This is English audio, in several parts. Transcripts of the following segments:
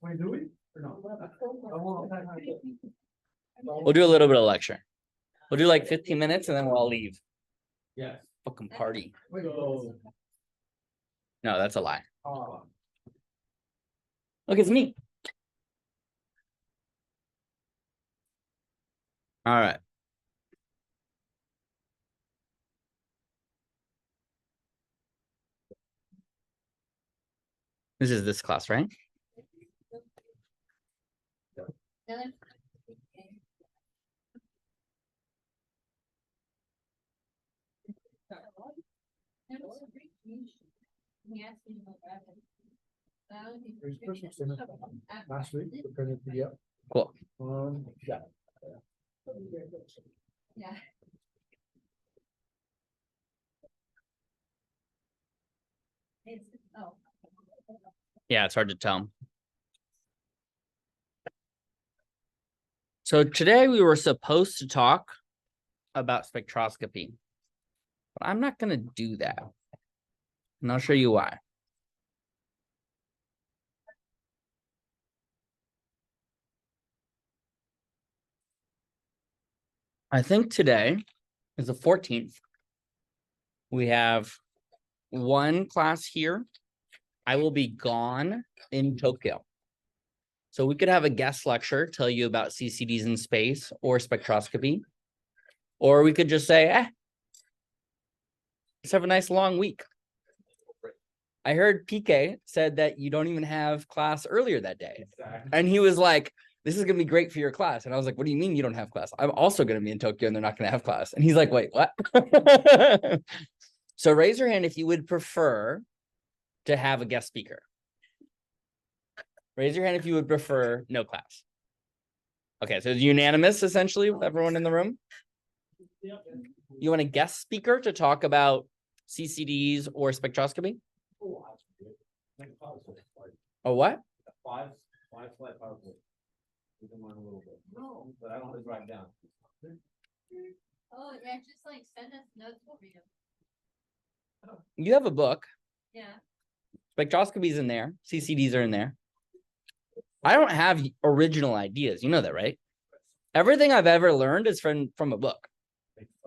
Wait, do we? Or no? We'll do a little bit of lecture. We'll do like 15 minutes and then we'll all leave. Yes. Fucking party. Oh. No, that's a lie. Look, it's me. All right. This is this class, right? Last week, we're going to be up. Cool. Yeah. Yeah. Yeah, it's hard to tell. So today we were supposed to talk about spectroscopy, but I'm not going to do that. And I'll show you why. I think today is the 14th. We have one class here. I will be gone in Tokyo. So we could have a guest lecture, tell you about CCDs in space or spectroscopy. Or we could just say, let's have a nice long week. I heard PK said that you don't even have class earlier that day. Exactly. And he was like, this is going to be great for your class. And I was like, what do you mean you don't have class? I'm also going to be in Tokyo and they're not going to have class. And he's like, wait, what? So raise your hand if you would prefer to have a guest speaker. Raise your hand if you would prefer no class. Okay, so it's unanimous, essentially, with everyone in the room. You want a guest speaker to talk about CCDs or spectroscopy? Oh, what? Five slide PowerPoint. We can learn a little bit. No, but I don't have to write down. Oh, yeah, just like send us notes for you. You have a book. Yeah. Spectroscopy's in there. CCDs are in there. I don't have original ideas. You know that, right? Everything I've ever learned is from a book.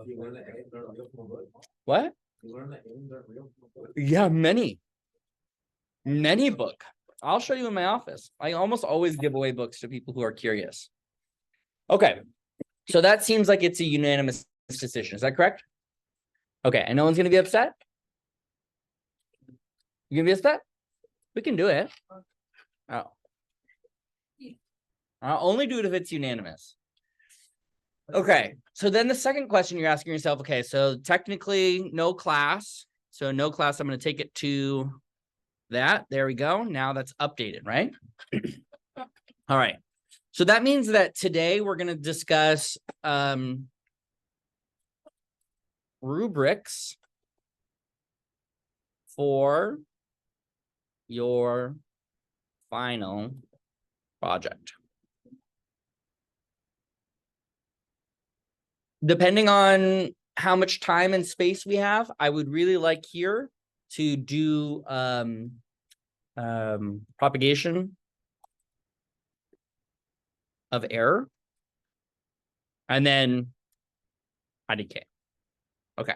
You learn that aims aren't real from a book? What? You learn that aims aren't real from a book? Yeah, many book. I'll show you in my office. I almost always give away books to people who are curious. Okay, so that seems like it's a unanimous decision. Is that correct? Okay, and no one's going to be upset? You going to be upset? We can do it. Oh. I'll only do it if it's unanimous. Okay, so then the second question you're asking yourself, okay, so technically no class. So no class, I'm going to take it to that. There we go. Now that's updated, right? All right. So that means that today we're going to discuss rubrics for your final project. Depending on how much time and space we have, I would really like here to do propagation of error and then IDK. Okay.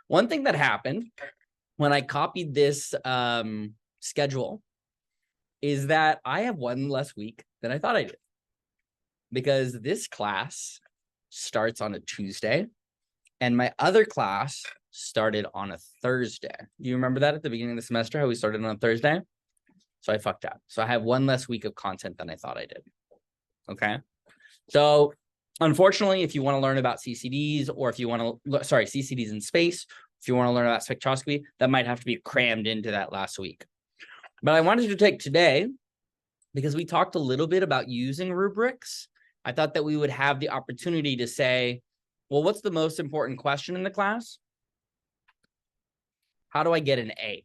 One thing that happened when I copied this schedule is that I have one less week than I thought I did, because this class starts on a Tuesday and my other class started on a Thursday. Do you remember that at the beginning of the semester, how we started on a Thursday? So I fucked up. So I have one less week of content than I thought I did. Okay. So unfortunately, if you want to learn about CCDs, or if you want to, CCDs in space, if you want to learn about spectroscopy, that might have to be crammed into that last week. But I wanted to take today because we talked a little bit about using rubrics. I thought that we would have the opportunity to say, well, what's the most important question in the class? How do I get an A?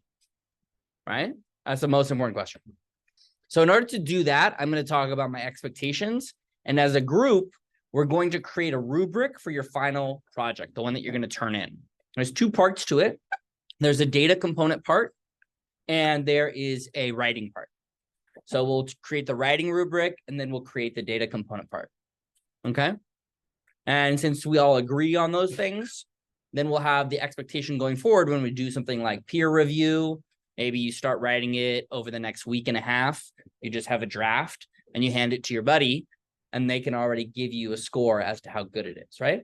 Right? That's the most important question. So in order to do that, I'm going to talk about my expectations. And as a group, we're going to create a rubric for your final project, the one that you're going to turn in. There's two parts to it. There's a data component part, and there is a writing part. So we'll create the writing rubric, and then we'll create the data component part. Okay. And since we all agree on those things, then we'll have the expectation going forward when we do something like peer review. Maybe you start writing it over the next week and a half. You just have a draft and you hand it to your buddy, and they can already give you a score as to how good it is, right?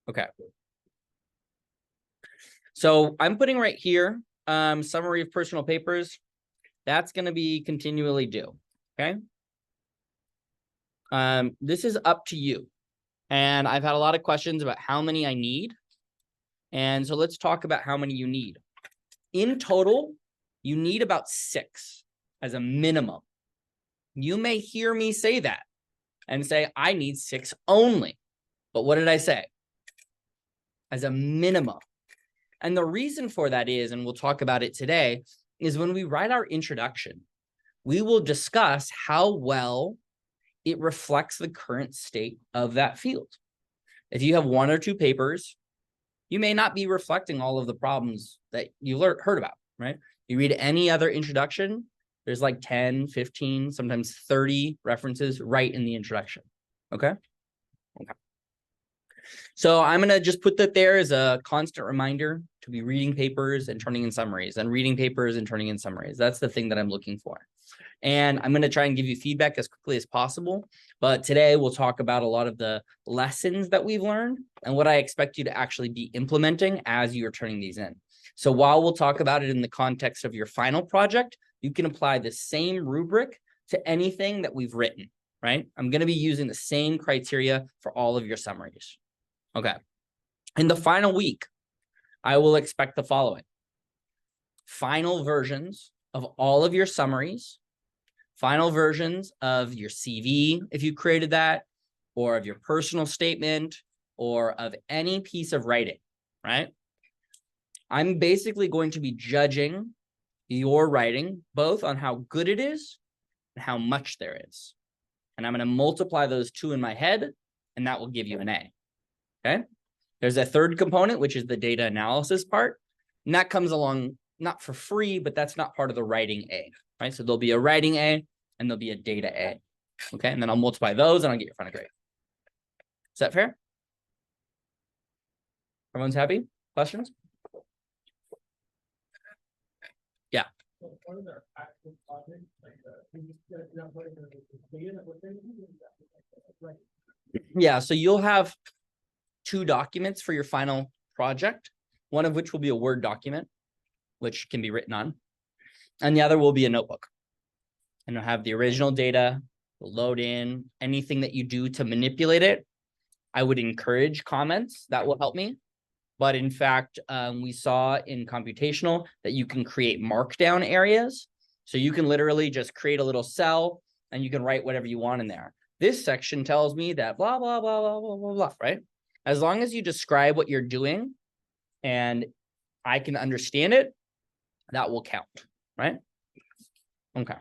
Okay. So I'm putting right here, summary of personal papers. That's going to be continually due. Okay. This is up to you. And I've had a lot of questions about how many I need. And so let's talk about how many you need. In total, you need about 6 as a minimum. You may hear me say that and say, I need 6 only. But what did I say? As a minimum. And the reason for that is, and we'll talk about it today, is when we write our introduction, we will discuss how well it reflects the current state of that field. If you have 1 or 2 papers, you may not be reflecting all of the problems that you heard about, right? You read any other introduction, there's like 10, 15, sometimes 30 references right in the introduction, okay? Okay. So I'm going to just put that there as a constant reminder to be reading papers and turning in summaries, and reading papers and turning in summaries. That's the thing that I'm looking for. And I'm going to try and give you feedback as quickly as possible. But today we'll talk about a lot of the lessons that we've learned and what I expect you to actually be implementing as you are turning these in. So while we'll talk about it in the context of your final project, you can apply the same rubric to anything that we've written, right? I'm going to be using the same criteria for all of your summaries. Okay. In the final week, I will expect the following: final versions of all of your summaries, final versions of your CV, if you created that, or of your personal statement, or of any piece of writing, right? I'm basically going to be judging your writing both on how good it is and how much there is. And I'm going to multiply those 2 in my head, and that will give you an A. Okay. There's a third component, which is the data analysis part. And that comes along not for free, but that's not part of the writing A, right? So there'll be a writing A and there'll be a data A. Okay. And then I'll multiply those and I'll get your final grade. Is that fair? Everyone's happy? Questions? Yeah. Yeah. So you'll have 2 documents for your final project, one of which will be a Word document, which can be written on, and the other will be a notebook. And you'll have the original data, load in anything that you do to manipulate it. I would encourage comments. That will help me. But in fact, we saw in computational that you can create markdown areas. So you can literally just create a little cell and you can write whatever you want in there. This section tells me that blah, blah, blah, blah, blah, blah, blah, right? As long as you describe what you're doing and I can understand it, that will count, right? Okay.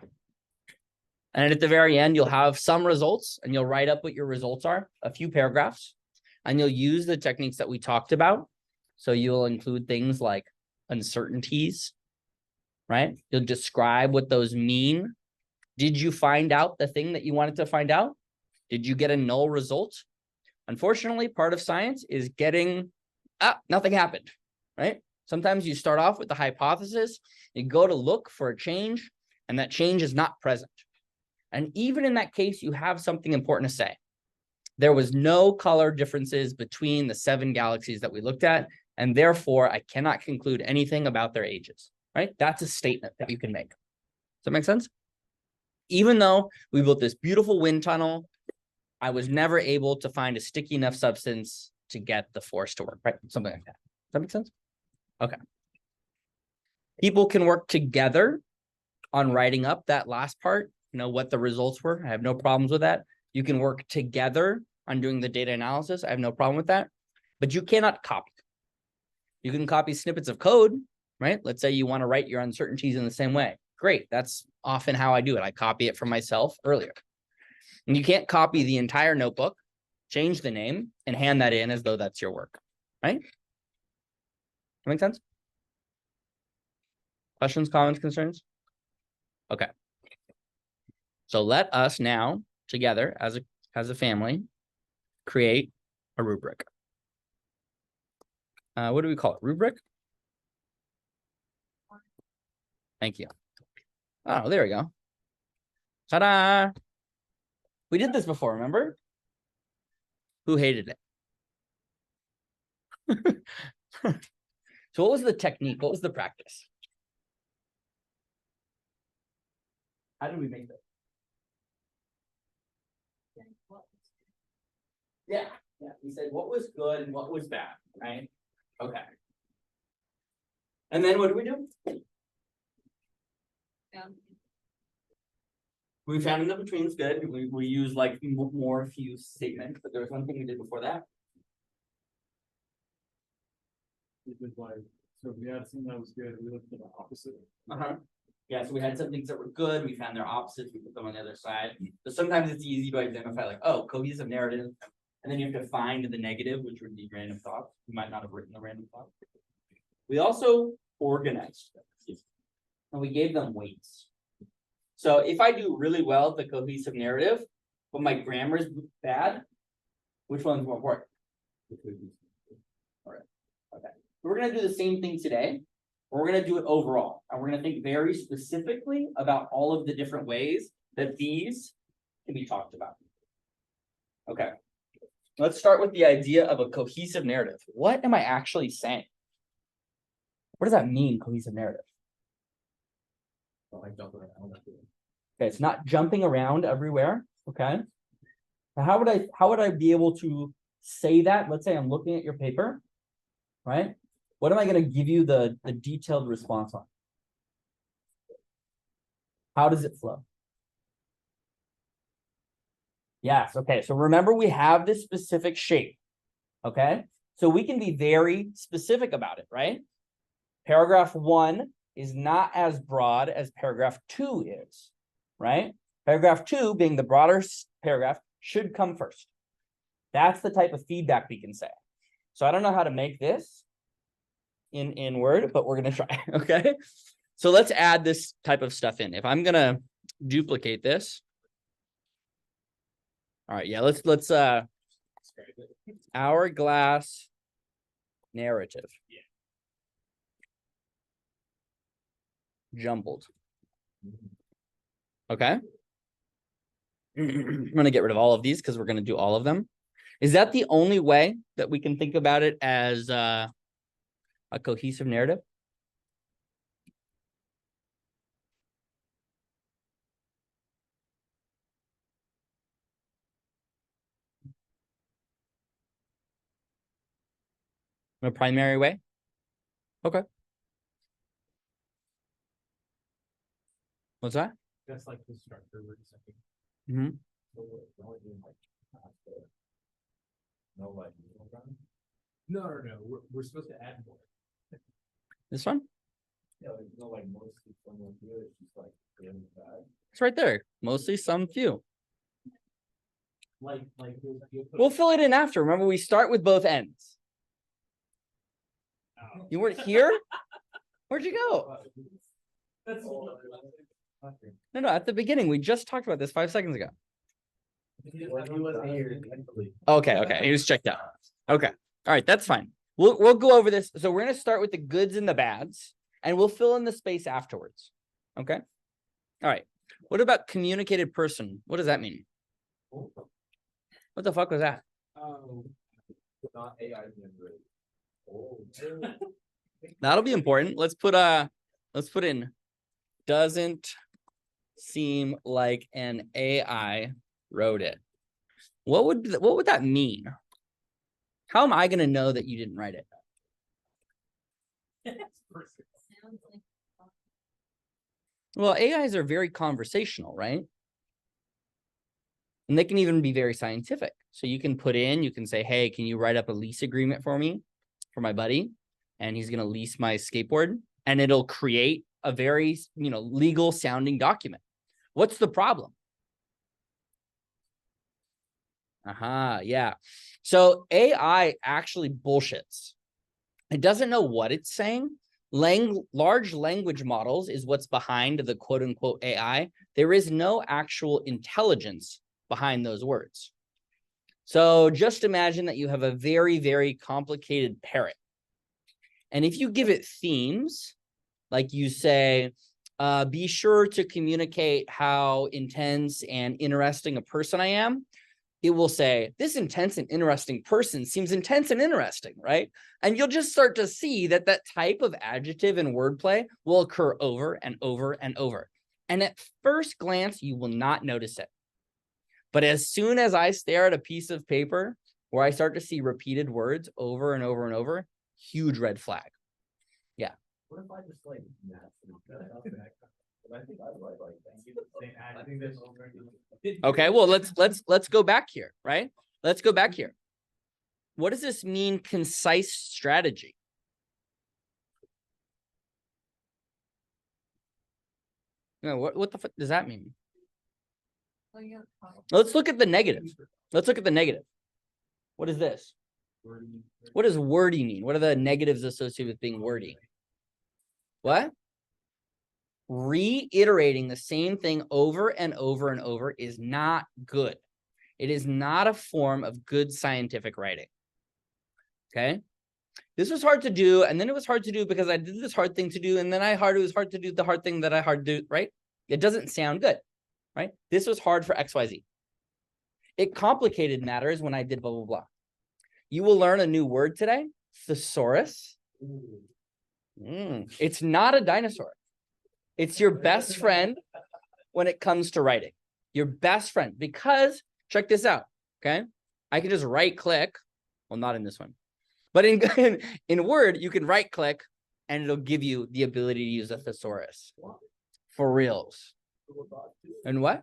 And at the very end, you'll have some results and you'll write up what your results are, a few paragraphs, and you'll use the techniques that we talked about. So you'll include things like uncertainties, right? You'll describe what those mean. Did you find out the thing that you wanted to find out? Did you get a null result? Unfortunately, part of science is getting, nothing happened, right? Sometimes you start off with the hypothesis, you go to look for a change, and that change is not present. And even in that case, you have something important to say. There was no color differences between the 7 galaxies that we looked at, and therefore I cannot conclude anything about their ages, right? That's a statement that you can make. Does that make sense? Even though we built this beautiful wind tunnel, I was never able to find a sticky enough substance to get the force to work, right? Something like that. Does that make sense? Okay. People can work together on writing up that last part, you know, what the results were. I have no problems with that. You can work together on doing the data analysis. I have no problem with that, but you cannot copy. You can copy snippets of code, right? Let's say you want to write your uncertainties in the same way. Great. That's often how I do it. I copy it from myself earlier. And you can't copy the entire notebook, change the name, and hand that in as though that's your work, right? That make sense? Questions, comments, concerns? Okay. So let us now together as a family create a rubric. What do we call it? Rubric? Thank you. Oh, there we go. Ta-da! We did this before, remember? Who hated it? So what was the technique? What was the practice? How did we make this? Yeah. We said what was good and what was bad, right? Okay. And then what do we do? We found in the between is good. We use like more few statements, but there was one thing we did before that. It was like, so if we had something that was good, we looked at the opposite. Yeah, so we had some things that were good, we found their opposites, we put them on the other side. But sometimes it's easy to identify like, oh, cohesive narrative. And then you have to find the negative, which would be random thoughts. You might not have written the random thought. We also organized them, and we gave them weights. So if I do really well at the cohesive narrative, but my grammar is bad, which one's more important? All right. Okay. We're going to do the same thing today. We're going to do it overall. And we're going to think very specifically about all of the different ways that these can be talked about. Okay. Let's start with the idea of a cohesive narrative. What am I actually saying? What does that mean, cohesive narrative? Okay, it's not jumping around everywhere. Okay. Now, how would I be able to say that? Let's say I'm looking at your paper, right? What am I going to give you the detailed response on? How does it flow? Yes. Okay. So remember, we have this specific shape. Okay. So we can be very specific about it, right? Paragraph 1 is not as broad as paragraph 2 is, right? Paragraph 2, being the broader paragraph, should come first. That's the type of feedback we can say. So I don't know how to make this in Word, but we're going to try. Okay. So let's add this type of stuff in. If I'm going to duplicate this. All right. Yeah. Let's hourglass narrative. Jumbled. Okay. I'm going to get rid of all of these because we're going to do all of them. Is that the only way that we can think about it as a cohesive narrative? In a primary way? Okay. What's that? That's like the structure we're second. Mm-hmm. So we're only doing like no like no. We're supposed to add more. This one? Yeah, there's no like mostly someone here. It's just like the other side. It's right there. Mostly, some, few. Like We'll fill it in after. Remember, we start with both ends. Oh. You weren't here? Where'd you go? That's No, at the beginning. We just talked about this 5 seconds ago. he wasn't here. Okay. He was checked out. Okay. All right, that's fine. We'll go over this. So we're going to start with the goods and the bads, and we'll fill in the space afterwards. Okay. All right. What about communicated person? What does that mean? What the fuck was that? Not AI generated. Oh. That'll be important. Let's put in doesn't seem like an AI wrote it. What would that mean? How am I going to know that you didn't write it? Sounds like Well, AIs are very conversational, right? And they can even be very scientific. So you can say, hey, can you write up a lease agreement for me, for my buddy? And he's going to lease my skateboard, and it'll create a very, legal sounding document. What's the problem? Yeah. So AI actually bullshits. It doesn't know what it's saying, Large language models is what's behind the quote unquote AI. There is no actual intelligence behind those words. So just imagine that you have a very, very complicated parrot. And if you give it themes, like you say, be sure to communicate how intense and interesting a person I am, it will say, this intense and interesting person seems intense and interesting, right? And you'll just start to see that that type of adjective and wordplay will occur over and over and over. And at first glance, you will not notice it. But as soon as I stare at a piece of paper where I start to see repeated words over and over and over, huge red flag. Yeah. What if I just like I think I would like I think this over. Okay, well, let's go back here, right? Let's go back here. What does this mean, concise strategy? No, what the fuck does that mean? Oh, yeah. Let's look at the negative. Let's look at the negative. What is this? What does wordy mean? What are the negatives associated with being wordy? What? Reiterating the same thing over and over and over is not good. It is not a form of good scientific writing. Okay? This was hard to do, and then it was hard to do because I did this hard thing to do, and then it was hard to do the hard thing that I hard to do, right? It doesn't sound good, right? This was hard for XYZ. It complicated matters when I did blah, blah, blah. You will learn a new word today, thesaurus. It's not a dinosaur. It's your best friend when it comes to writing. Your best friend, because check this out, okay? I can just right click, well, not in this one, but in Word, you can right click and it'll give you the ability to use a thesaurus for reals. And what?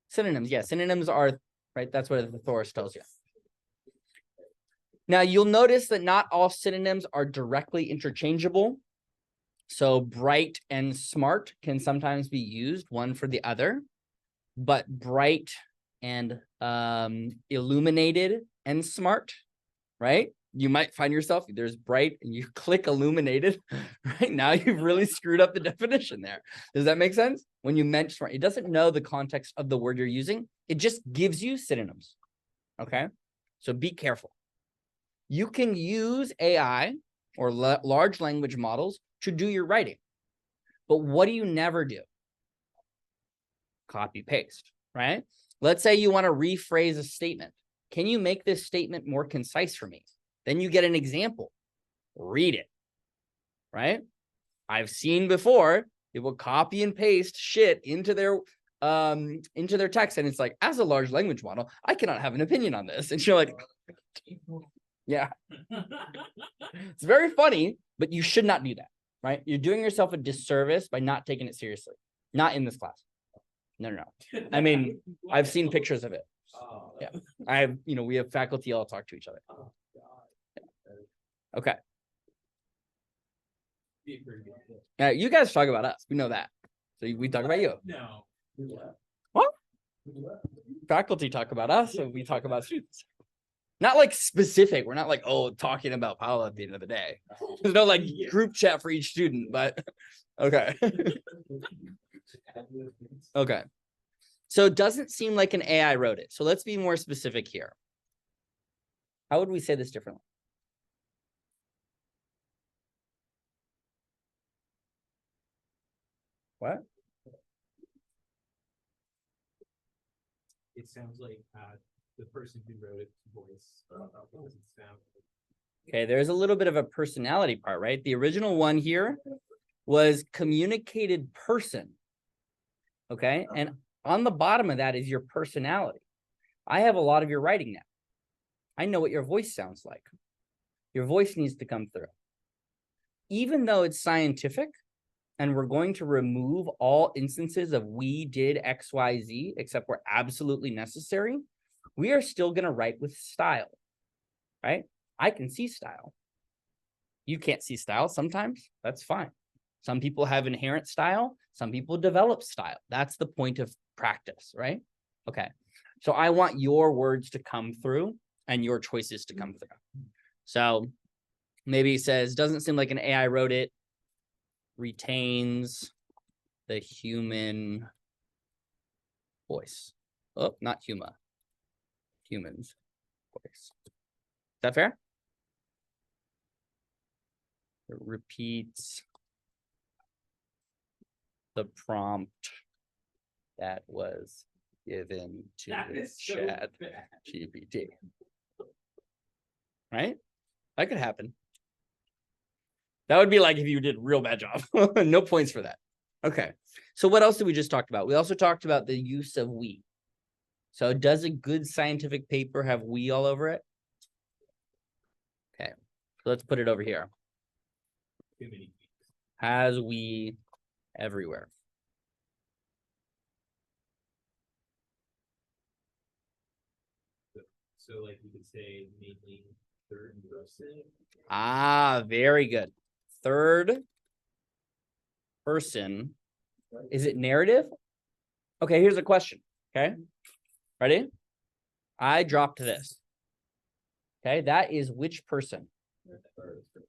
Synonyms, yeah, synonyms are, right? That's what the thesaurus tells you. Now, you'll notice that not all synonyms are directly interchangeable. So bright and smart can sometimes be used one for the other, but bright and illuminated and smart, right? You might find yourself, there's bright and you click illuminated, right? Now you've really screwed up the definition there. Does that make sense? When you mention smart, it doesn't know the context of the word you're using. It just gives you synonyms, okay? So be careful. You can use AI or large language models to do your writing. But what do you never do? Copy paste, right? Let's say you want to rephrase a statement. Can you make this statement more concise for me? Then you get an example. Read it, right? I've seen before, it will copy and paste shit into their text. And it's like, as a large language model, I cannot have an opinion on this. And you're like, yeah. It's very funny, but you should not do that. Right? You're doing yourself a disservice by not taking it seriously. Not in this class. No. I mean, I've seen pictures of it. Yeah. We have faculty all talk to each other. Yeah. Okay. You guys talk about us. We know that. So we talk about you. No. What? Faculty talk about us, and we talk about students. Not like specific. We're not like, talking about Paolo at the end of the day. There's no like group chat for each student, but okay. Okay. So it doesn't seem like an AI wrote it. So let's be more specific here. How would we say this differently? What? It sounds like the person who wrote it voice doesn't sound. Okay, there's a little bit of a personality part, right? The original one here was communicated person. Okay, and on the bottom of that is your personality. I have a lot of your writing now. I know what your voice sounds like. Your voice needs to come through. Even though it's scientific, and we're going to remove all instances of we did X, Y, Z, except where absolutely necessary, we are still going to write with style, right? I can see style. You can't see style sometimes. That's fine. Some people have inherent style. Some people develop style. That's the point of practice, right? Okay. So I want your words to come through and your choices to come through. So Maybe it says, doesn't seem like an AI wrote it, retains the human voice. Oh, not human's voice. Is that fair? It repeats the prompt that was given to That is so Chat bad. GPT. Right? That could happen. That would be like if you did a real bad job. No points for that. Okay. So what else did we just talk about? We also talked about the use of we. So does a good scientific paper have we all over it? Okay. So let's put it over here. Too many. Has we everywhere. So like we could say mainly third person. Ah, very good. Third person. Is it narrative? Okay, here's a question. Okay. Ready? I dropped this. Okay, that is which person?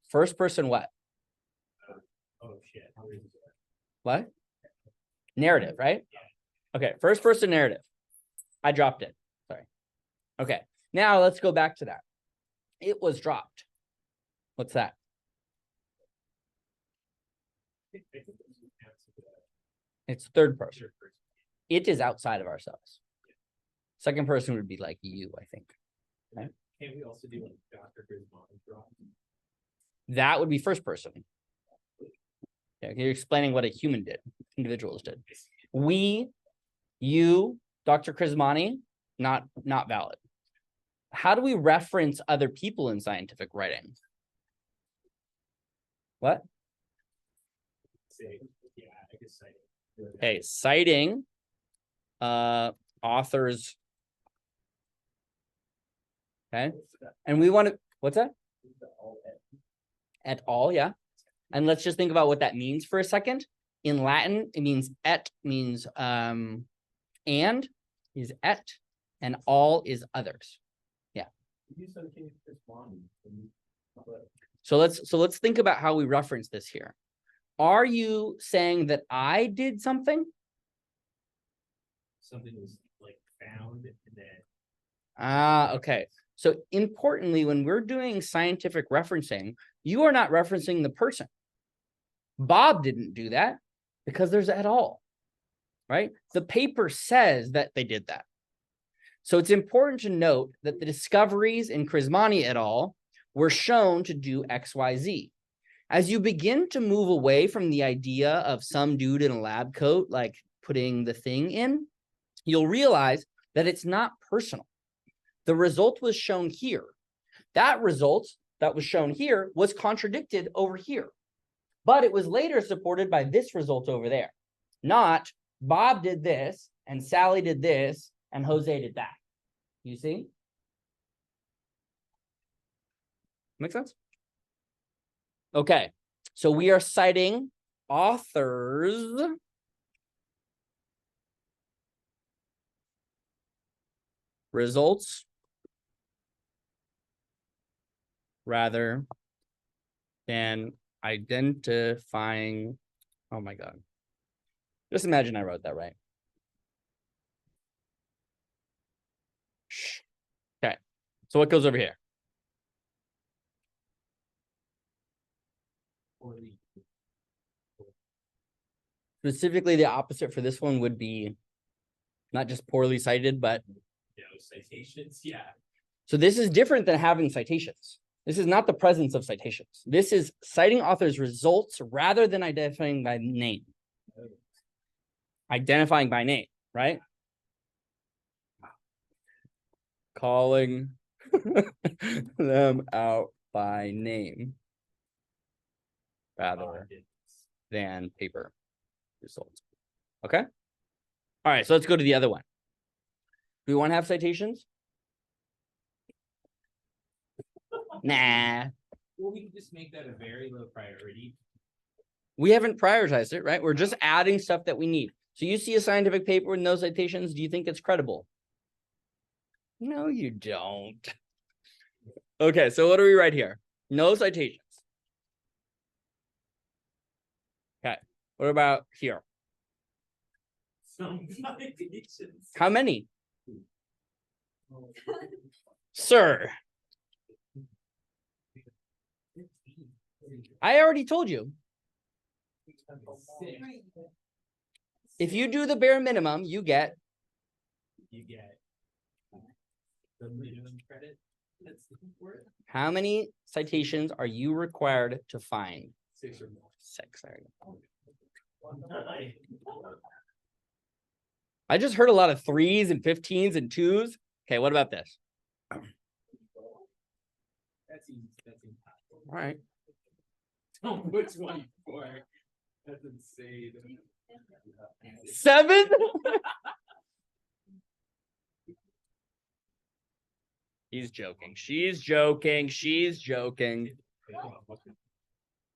First person what? Oh shit. What? Narrative, right? Okay, first person narrative. I dropped it. Sorry. Okay, now let's go back to that. It was dropped. What's that? It's third person. It is outside of ourselves. Second person would be like you, I think. Okay. Can we also do like Dr. Griswold drop? That would be first person. Okay, you're explaining what a human did, individuals did. We, you, Dr. Krismani, not valid. How do we reference other people in scientific writing? What? Say, yeah, I guess citing. Okay, citing authors. Okay, and we want to, what's that? Et al, yeah. And let's just think about what that means for a second. In Latin, it means et means and is et, and all is others. Yeah. So let's think about how we reference this here. Are you saying that I did something? Something was like found and then Ah, okay. So importantly, when we're doing scientific referencing, you are not referencing the person. Bob didn't do that because there's et al, right? The paper says that they did that. So it's important to note that the discoveries in Krismani et al were shown to do X, Y, Z. As you begin to move away from the idea of some dude in a lab coat, like putting the thing in, you'll realize that it's not personal. The result was shown here. That result that was shown here was contradicted over here, but it was later supported by this result over there. Not Bob did this and Sally did this and Jose did that. You see? Make sense? Okay, so we are citing authors results rather than identifying. Oh my God. Just imagine I wrote that right. Okay, so what goes over here? Specifically, the opposite for this one would be not just poorly cited, but citations. Yeah. so this is different than having citations. This is not the presence of citations. This is citing authors' results rather than identifying by name. Identifying by name, right? Calling them out by name rather than paper results. Okay. All right. So let's go to the other one. Do we want to have citations? Nah. Well, we can just make that a very low priority. We haven't prioritized it, right? We're just adding stuff that we need. So you see a scientific paper with no citations. Do you think it's credible? No, you don't. Okay. So what do we write here? No citations. Okay. What about here? Some citations. How many? Sir, I already told you. If you do the bare minimum, you get You get the minimum credit. That's the word. how many citations are you required to find? 6 or more. 6. There you go. I just heard a lot of 3s and 15s and 2s. Okay, what about this? That's easy. That's impossible. All right. Don't put 24. That's insane. 7? He's joking. She's joking. She's joking.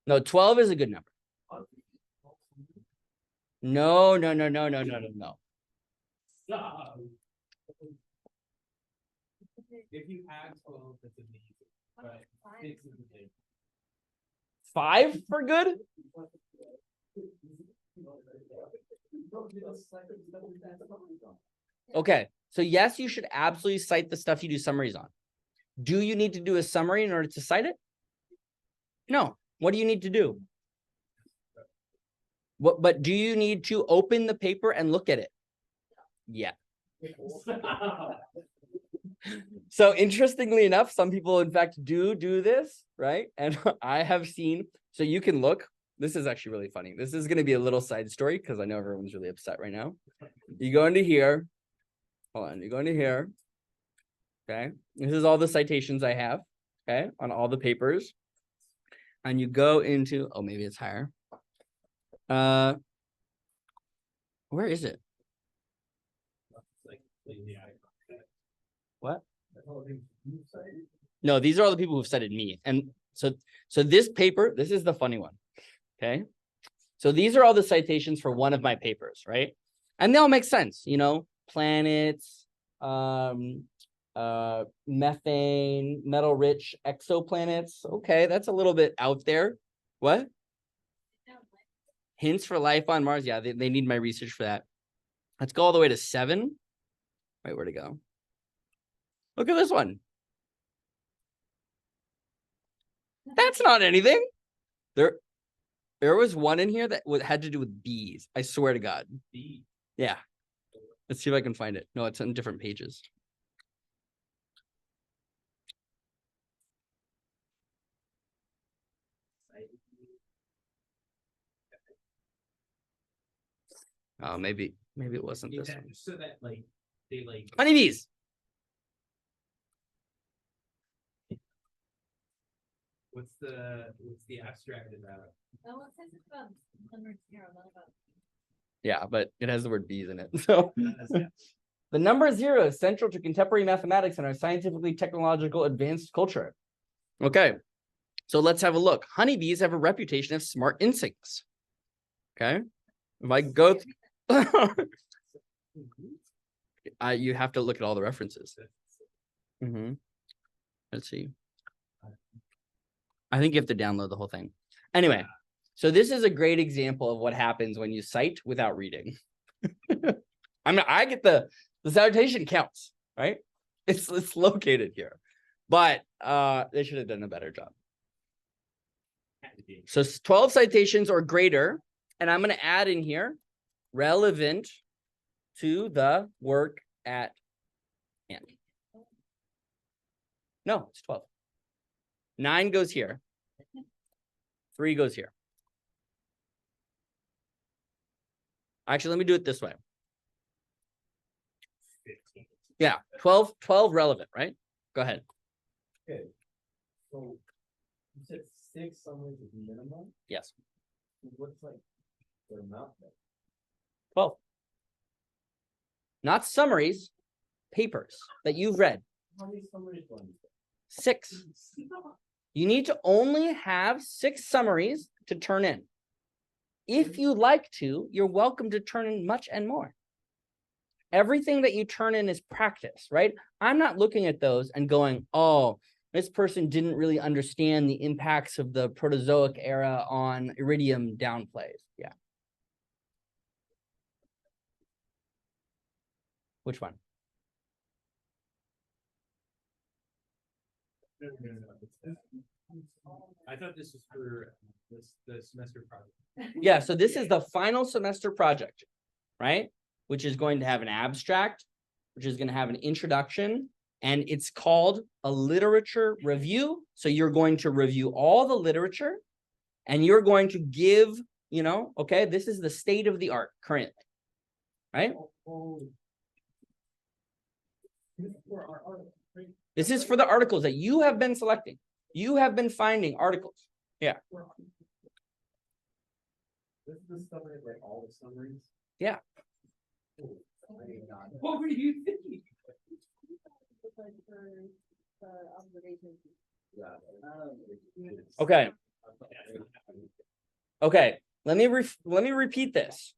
No, 12 is a good number. No. Stop. If you have 12, that's amazing. But 6 is a big. 5 for good? Okay. So yes, you should absolutely cite the stuff you do summaries on. Do you need to do a summary in order to cite it? No. What do you need to do? What, but do you need to open the paper and look at it? Yeah. So interestingly enough, some people in fact do this, right? And I have seen, so you can look, this is actually really funny. This is going to be a little side story because I know everyone's really upset right now. You go into here, hold on, you go into here. Okay. This is all the citations I have, okay, on all the papers. And you go into, oh, maybe it's higher. Where is it? What? No, these are all the people who've cited me. And so this paper, this is the funny one. Okay. So these are all the citations for one of my papers, right? And they all make sense, you know, planets, methane, metal-rich exoplanets. Okay, that's a little bit out there. What? Hints for life on Mars. Yeah, they need my research for that. Let's go all the way to 7. Wait, where'd it go? Look at this one. That's not anything. There was one in here that had to do with bees. I swear to God. B. Yeah. Let's see if I can find it. No, it's on different pages. Oh, maybe it wasn't this one. So that like they like Honeybees. what's the abstract about? Oh, it says it's about number 0, not about. Yeah, but it has the word bees in it. So the number 0 is central to contemporary mathematics and our scientifically technological advanced culture. Okay, so let's have a look. Honeybees have a reputation of smart insects. Okay, if I go you have to look at all the references. Let's see. I think you have to download the whole thing. Anyway, so this is a great example of what happens when you cite without reading. I get the citation counts, right? It's located here, but they should have done a better job. So 12 citations or greater, and I'm going to add in here relevant to the work at hand. No, it's 12. 9 goes here. 3 goes here. Actually, let me do it this way. 15. Yeah, 12 relevant, right? Go ahead. Okay, so you said 6 summaries is minimum. Yes. What's like the amount then? 12. Not summaries, papers that you've read. How many summaries do I need? 6. You need to only have 6 summaries to turn in. If you like to, you're welcome to turn in much and more. Everything that you turn in is practice, right? I'm not looking at those and going, oh, this person didn't really understand the impacts of the Proterozoic era on iridium downplays. Yeah. Which one? No. I thought this was for the semester project. Yeah, so this is the final semester project, right? Which is going to have an abstract, which is going to have an introduction, and it's called a literature review. So you're going to review all the literature and you're going to give, okay, this is the state of the art currently, right? This is for the articles that you have been selecting. You have been finding articles. Yeah. This is the summary, like all the summaries. Yeah. What were you thinking? Okay. Okay. Let me repeat this.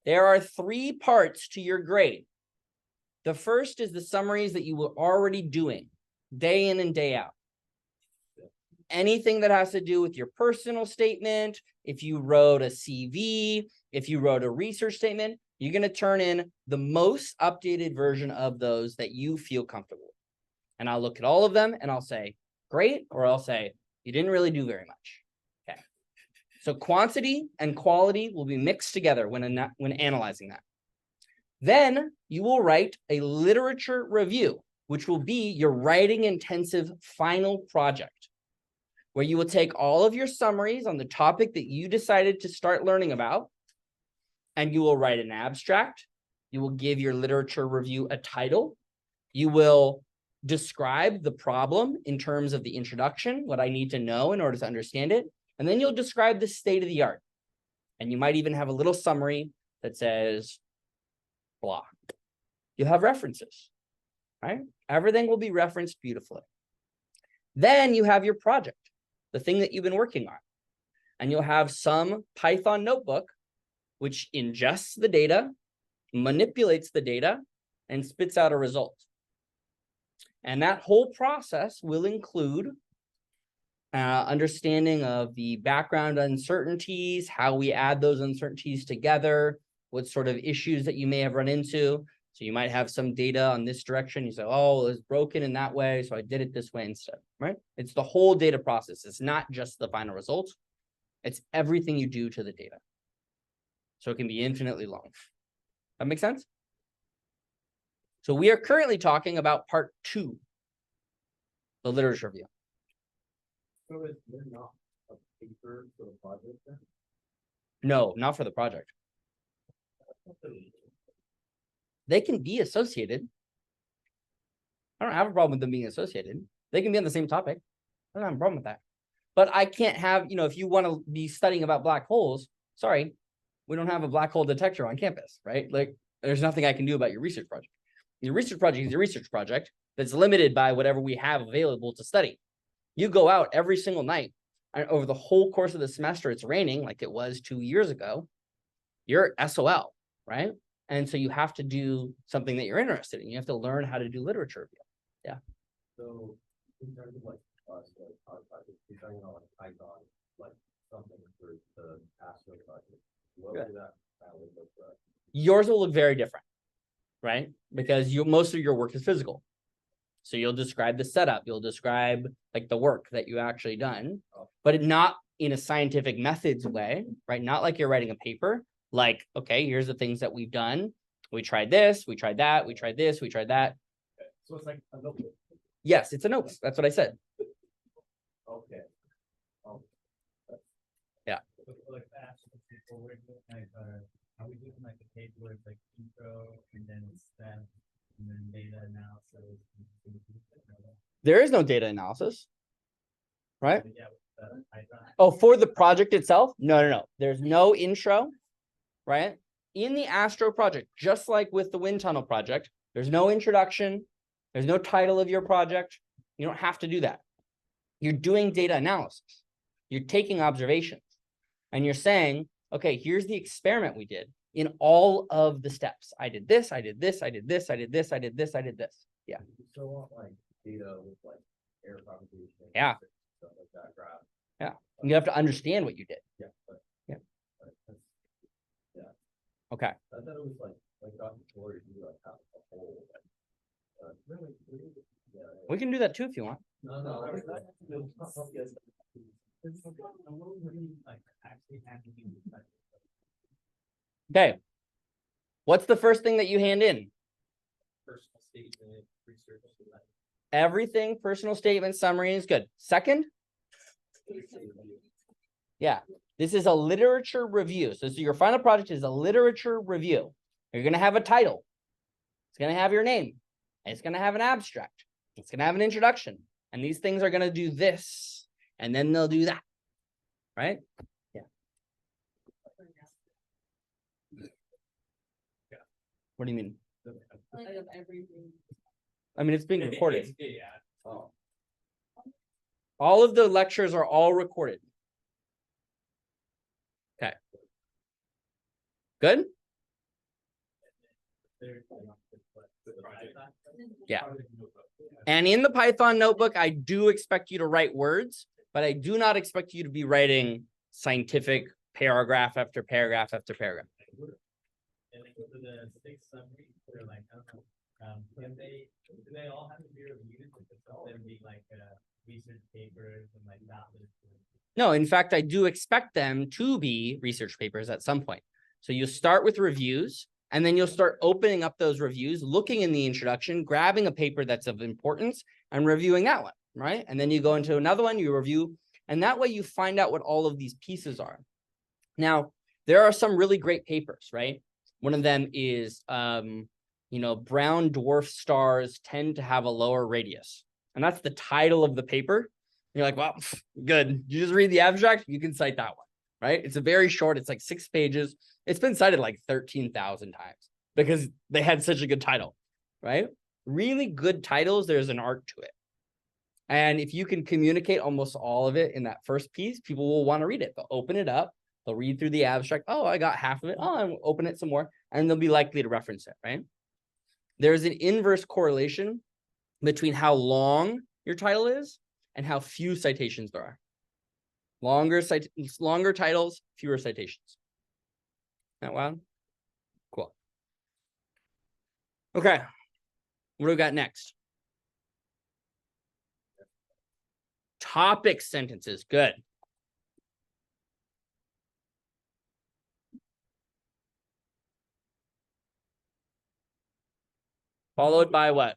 There are 3 parts to your grade. The first is the summaries that you were already doing day in and day out. Anything that has to do with your personal statement, if you wrote a CV, if you wrote a research statement, you're going to turn in the most updated version of those that you feel comfortable with. And I'll look at all of them and I'll say, great, or I'll say, you didn't really do very much. Okay. So quantity and quality will be mixed together when analyzing that. Then you will write a literature review, which will be your writing intensive final project, where you will take all of your summaries on the topic that you decided to start learning about, and you will write an abstract. You will give your literature review a title. You will describe the problem in terms of the introduction, what I need to know in order to understand it, and then you'll describe the state of the art. And you might even have a little summary that says, blah. You'll have references, right? Everything will be referenced beautifully. Then you have your project, the thing that you've been working on. And you'll have some Python notebook, which ingests the data, manipulates the data, and spits out a result. And that whole process will include understanding of the background uncertainties, how we add those uncertainties together, what sort of issues that you may have run into. So you might have some data on this direction. You say, oh, it was broken in that way, so I did it this way instead, right? It's the whole data process. It's not just the final result. It's everything you do to the data. So it can be infinitely long. That makes sense? So we are currently talking about part 2, the literature review. So is there not a paper for the project then? No, not for the project. They can be associated. I don't have a problem with them being associated. They can be on the same topic. I don't have a problem with that. But I can't have, if you want to be studying about black holes, sorry, we don't have a black hole detector on campus, right? Like, there's nothing I can do about your research project. Your research project is your research project that's limited by whatever we have available to study. You go out every single night, and over the whole course of the semester, it's raining like it was 2 years ago. You're SOL, right? And so you have to do something that you're interested in. You have to learn how to do literature review. Yeah. So in terms of like us, like our project, we're talking about like Python, like something for the ASTR project. What would that would look like? Yours will look very different, right? Because most of your work is physical. So you'll describe the setup, you'll describe like the work that you actually done, but not in a scientific methods way, right? Not like you're writing a paper, like, okay, here's the things that we've done. We tried this, we tried that, we tried this, we tried that. Okay. So it's like a notebook. Yes, it's a notebook. That's what I said. Okay. Yeah. Like that, are we doing like a page where it's like intro and then it's stem and then data analysis? There is no data analysis, right? Yeah, Python. Oh, for the project itself? No. There's no intro, right? In the Astro project, just like with the wind tunnel project, there's no introduction. There's no title of your project. You don't have to do that. You're doing data analysis. You're taking observations and you're saying, okay, here's the experiment we did in all of the steps. I did this, I did this, I did this, I did this, I did this, I did this. Yeah. You still want like data with like air propagation. Yeah. Stuff like that, graph. You have to understand what you did. Yeah. But, Yeah. but that's- Okay. I thought it was like Dr. Corey, you like have a whole. Really, yeah. We can do that too if you want. No. Okay. What's the first thing that you hand in? Personal statement, research. Everything, personal statement, summary is good. Second, yeah, this is a literature review. So your final project is a literature review. You're going to have a title. It's going to have your name. And it's going to have an abstract. It's going to have an introduction. And these things are going to do this. And then they'll do that. Right? Yeah. What do you mean? Like of everything. I mean, it's being recorded. Yeah. Oh. All of the lectures are all recorded. Okay. Good? Yeah. And in the Python notebook, I do expect you to write words, but I do not expect you to be writing scientific paragraph after paragraph after paragraph. And then for the sixth summary, they're like, I don't know, do they all have to be reviewed? Them be like research papers and like that. No, in fact, I do expect them to be research papers at some point. So you start with reviews, and then you'll start opening up those reviews, looking in the introduction, grabbing a paper that's of importance and reviewing that one, right? And then you go into another one, you review, and that way you find out what all of these pieces are. Now, there are some really great papers, right? One of them is, brown dwarf stars tend to have a lower radius. And that's the title of the paper. You're like, well, good. You just read the abstract, you can cite that one, right? It's a very short, it's like 6 pages. It's been cited like 13,000 times because they had such a good title, right? Really good titles, there's an art to it. And if you can communicate almost all of it in that first piece, people will want to read it. They'll open it up, they'll read through the abstract. Oh, I got half of it. Oh, I'll open it some more. And they'll be likely to reference it, right? There's an inverse correlation between how long your title is and how few citations there are. Longer titles, fewer citations. That wild? Cool. Okay. What do we got next? Topic sentences. Good. Followed by what?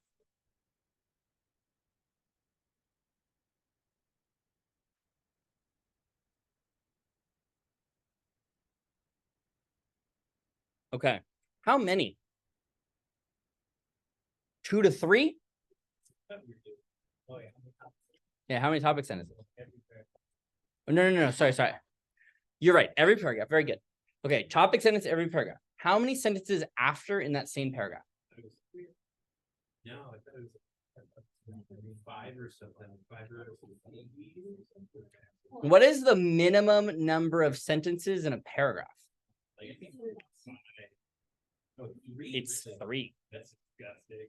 Okay. How many? 2 to 3? Oh, yeah. Yeah, how many topic sentences? Oh, no. Sorry. You're right. Every paragraph. Very good. Okay. Topic sentence, every paragraph. How many sentences after in that same paragraph? No, I thought it was 5 or something. 5 or 8. What is the minimum number of sentences in a paragraph? Like, I think it's 5. Oh, 3. It's 3. That's disgusting.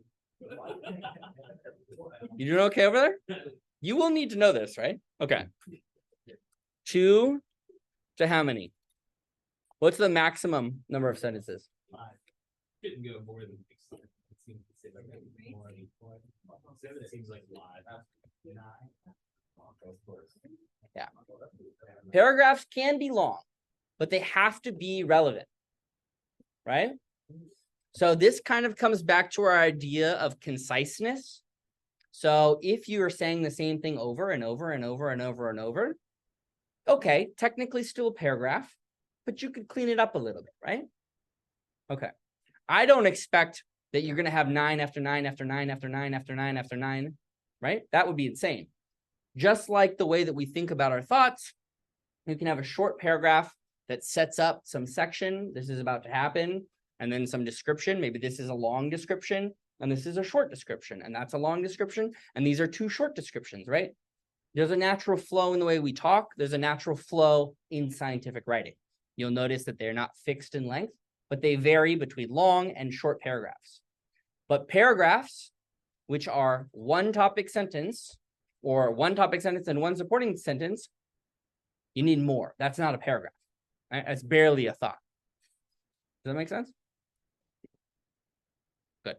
You doing okay over there? You will need to know this, right? Okay. 2 to how many? What's the maximum number of sentences? 5. Couldn't go more than 6. It seems to say like more than 4. 7 seems like a lot. 9. Yeah. Paragraphs can be long, but they have to be relevant, right? So this kind of comes back to our idea of conciseness. So if you are saying the same thing over and over and over and over and over, okay, technically still a paragraph, but you could clean it up a little bit, right? Okay. I don't expect that you're going to have 9 after 9 after 9 after 9 after 9 after 9, right? That would be insane. Just like the way that we think about our thoughts, you can have a short paragraph that sets up some section. This is about to happen. And then some description. Maybe this is a long description and this is a short description, and that's a long description. And these are 2 short descriptions, right? There's a natural flow in the way we talk. There's a natural flow in scientific writing. You'll notice that they're not fixed in length, but they vary between long and short paragraphs. But paragraphs, which are 1 topic sentence or one topic sentence and one supporting sentence, you need more. That's not a paragraph. Right? That's barely a thought. Does that make sense? Good.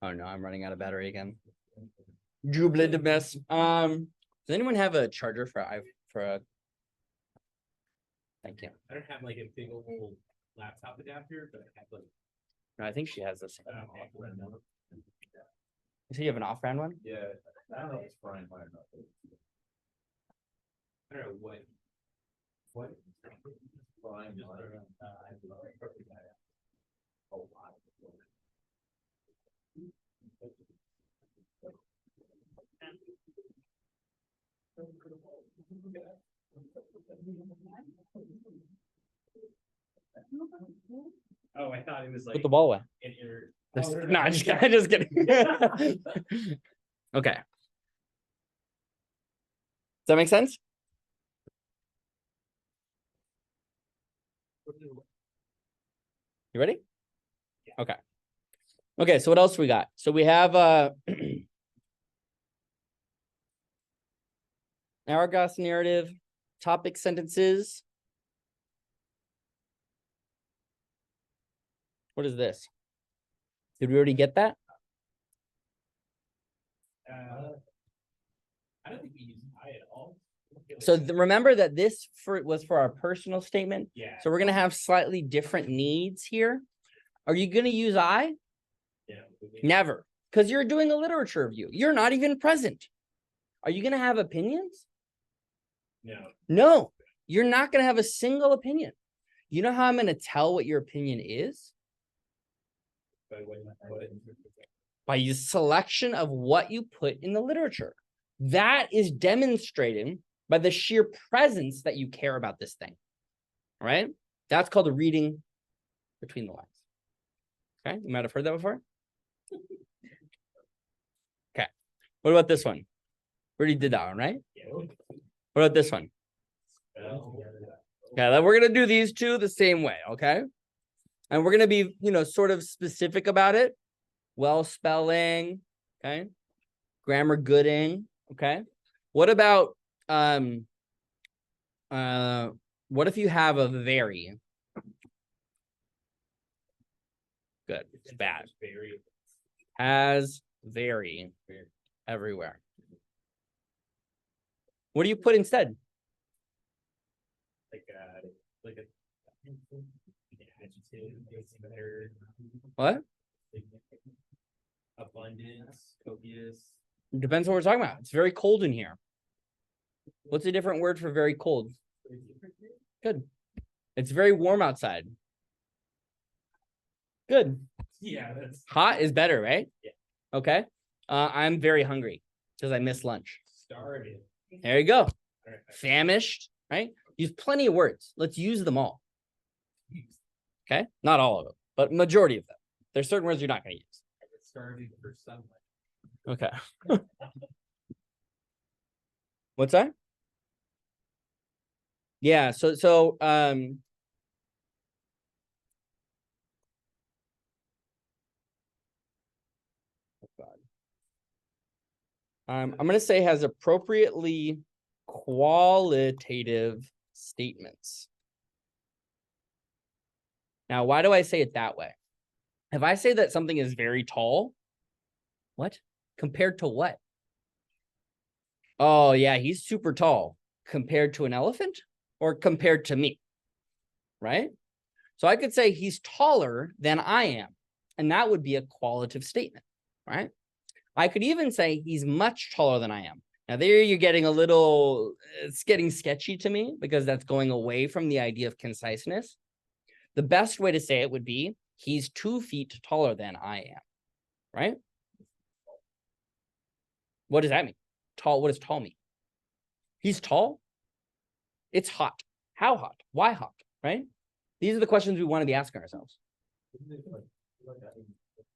Oh no, I'm running out of battery again. Jubilant mess. Does anyone have a charger for a? Thank you. I don't have like a big old laptop adapter, but I have like. No, I think she has this. Off-brand one. So you have an off-brand one? Yeah, I don't know if it's Brian Meyer or not. I don't know what. What? Brian Just, Meyer. I love it. Oh, wow. Oh, I thought it was like. Put the ball away. In your. No, I'm just kidding. I'm just kidding. Okay. Does that make sense? You ready? Okay. Okay, so what else we got? So we have hourglass narrative, topic sentences. What is this? Did we already get that? I don't think we use I at all. So remember that this was for our personal statement. Yeah. So we're gonna have slightly different needs here. Are you gonna use I? Yeah. Never, because you're doing a literature review. You're not even present. Are you gonna have opinions? No. No, you're not gonna have a single opinion. You know how I'm gonna tell what your opinion is? By your selection of what you put in the literature. That is demonstrating by the sheer presence that you care about this thing, right? That's called a reading between the lines. Okay, you might have heard that before. Okay, what about this one? We already did that one, right? Yeah. What about this one? Okay, we're gonna do these two the same way, okay? And we're gonna be, sort of specific about it. Well spelling, okay? Grammar gooding, okay? What about what if you have a very? Good, it's bad. Has very everywhere. What do you put instead? Like a adjective, What? abundance, copious. Depends on what we're talking about. It's very cold in here. What's a different word for very cold? Good. It's very warm outside. Good. Yeah, that's Hot is better, right? Yeah. Okay. I'm very hungry because I missed lunch. started. There you go. All right. Famished, right? Use plenty of words. Let's use them all. Okay. Not all of them, but majority of them. There's certain words you're not going to use. I get started for sunlight. Okay. What's that? Yeah, so I'm gonna say has appropriately qualitative statements. Now, why do I say it that way? If I say that something is very tall, what? Compared to what? Oh, yeah, he's super tall. Compared to an elephant or compared to me, right? So I could say he's taller than I am, and that would be a qualitative statement, right? I could even say he's much taller than I am. Now there you're getting a little, it's getting sketchy to me because that's going away from the idea of conciseness. The best way to say it would be he's 2 feet taller than I am, right? What does that mean? Tall, what does tall mean? He's tall. It's hot. How hot? Why hot, right? These are the questions we want to be asking ourselves. Isn't it like like, I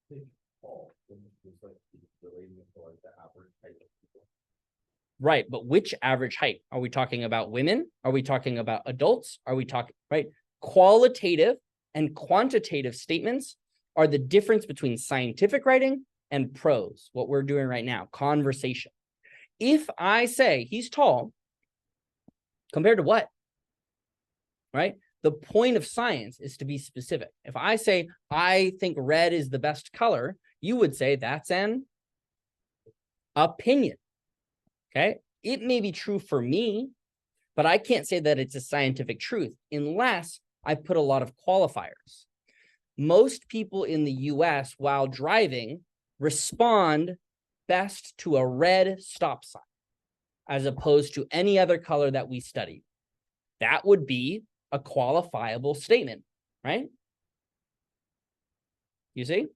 think Paul, was like, relating it to like the average height of people. Right, but which average height? Are we talking about women? Are we talking about adults? Are we talking, right? Qualitative and quantitative statements are the difference between scientific writing and prose, what we're doing right now, conversation. If I say he's tall, compared to what? Right? The point of science is to be specific. If I say, I think red is the best color, you would say that's an opinion. Okay. It may be true for me, but I can't say that it's a scientific truth unless I put a lot of qualifiers. Most people in the US while driving respond best to a red stop sign as opposed to any other color that we study. That would be a qualifiable statement, right? You see?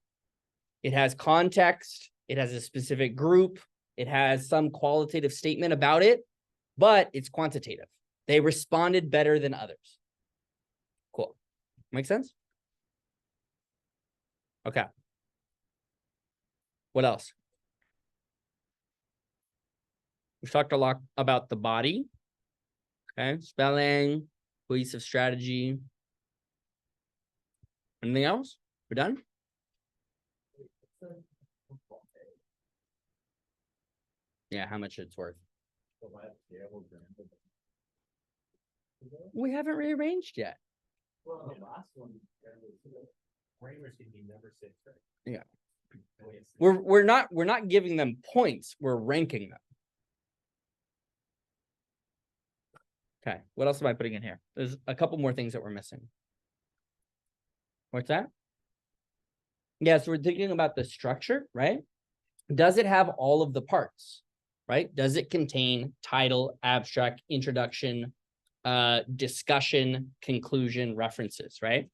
It has context, it has a specific group, it has some qualitative statement about it, but it's quantitative. They responded better than others. Cool. Make sense? Okay. What else? We've talked a lot about the body. Okay. Spelling, cohesive strategy. Anything else? We're done? Yeah, how much it's worth. We haven't rearranged yet. Well, the last one, framers can be number 6, right? Yeah. We're not giving them points, we're ranking them. Okay, what else am I putting in here? There's a couple more things that we're missing. What's that? Yeah, so we're thinking about the structure, right? Does it have all of the parts, right? Does it contain title, abstract, introduction, discussion, conclusion, references, right?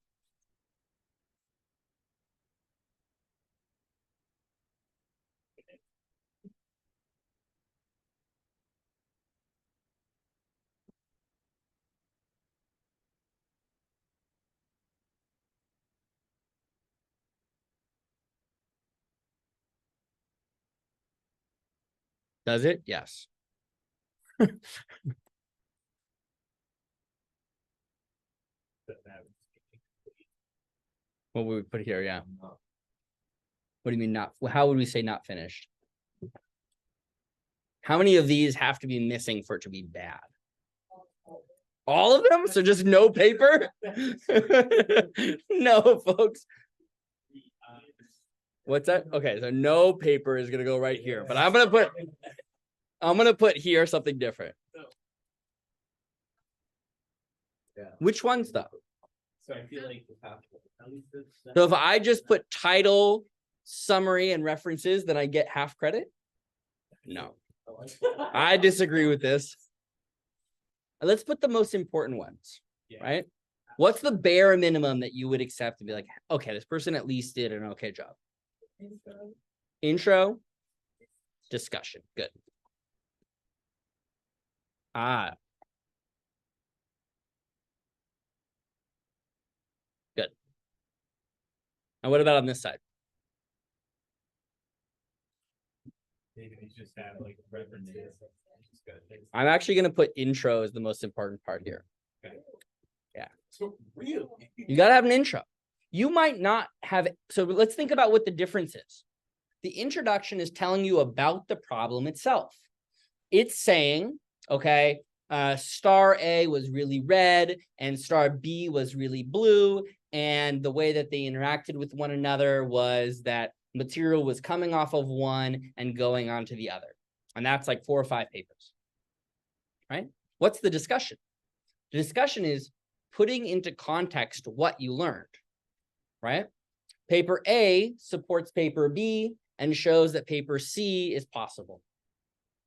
Does it? Yes. What would we put here? Yeah. What do you mean not? How would we say not finished? How many of these have to be missing for it to be bad? All of them? So just no paper? No, folks. What's that? Okay, so no paper is gonna go right here, but I'm gonna put here something different. Yeah. Which ones though? So I feel like at least So if I just put title, summary, and references, then I get half credit? No. I disagree with this. Let's put the most important ones, right? What's the bare minimum that you would accept to be like, okay, this person at least did an okay job? Intro, discussion. Good. Ah. Good. And what about on this side? Maybe they just have like references. I'm actually going to put intro as the most important part here. Okay. Yeah. So really, You got to have an intro. You might not have. So let's think about what the difference is. The introduction is telling you about the problem itself. It's saying, okay, star A was really red and star B was really blue. And the way that they interacted with one another was that material was coming off of one and going on to the other. And that's like 4 or 5 papers, right? What's the discussion? The discussion is putting into context what you learned, right? Paper A supports paper B and shows that paper C is possible.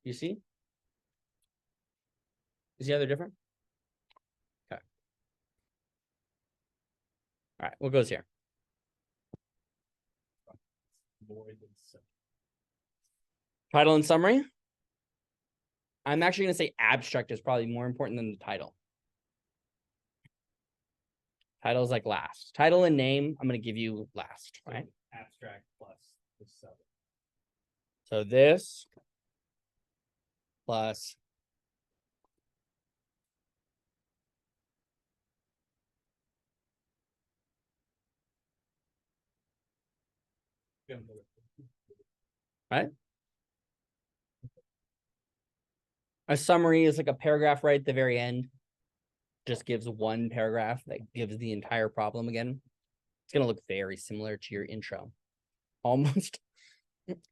You see? Is the other different? Okay. All right, what goes here? more than Title and summary. I'm actually going to say abstract is probably more important than the title. Title is like last. Title and name, I'm gonna give you last, right? Abstract plus the sub. So this plus right? A summary is like a paragraph right at the very end. Just gives one paragraph that gives the entire problem again. It's gonna look very similar to your intro. Almost,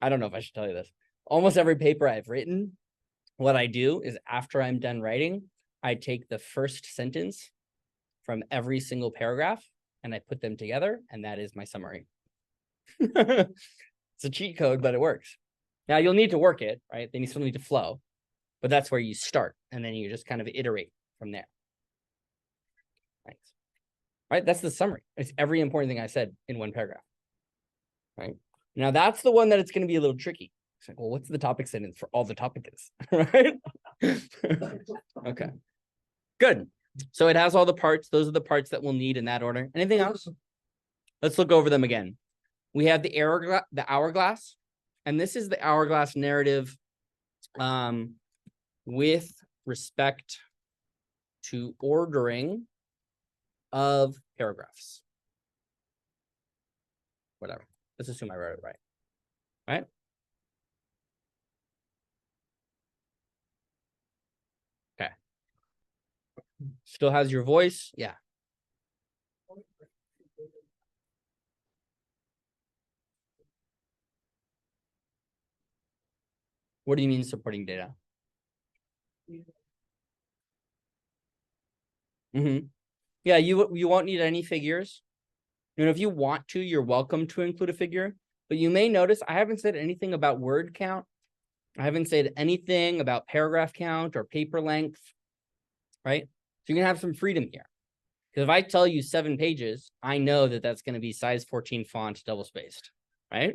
I don't know if I should tell you this. Almost every paper I've written, what I do is after I'm done writing, I take the first sentence from every single paragraph and I put them together, and that is my summary. It's a cheat code, but it works. Now you'll need to work it, right? They still need to flow, but that's where you start, and then you just kind of iterate from there. Thanks. Right? That's the summary. It's every important thing I said in one paragraph. Right? Now that's the one that it's going to be a little tricky. It's like, well, what's the topic sentence for all the topic is? Right? Okay. Good. So it has all the parts. Those are the parts that we'll need in that order. Anything else? Let's look over them again. We have the hourglass, and this is the hourglass narrative with respect to ordering of paragraphs. Whatever. Let's assume I wrote it right. Right? Okay. Still has your voice? Yeah. What do you mean supporting data? Yeah, you won't need any figures. You know, if you want to, you're welcome to include a figure, but you may notice I haven't said anything about word count. I haven't said anything about paragraph count or paper length, right? So you can have some freedom here. Because if I tell you 7 pages, I know that that's going to be size 14 font, double spaced, right?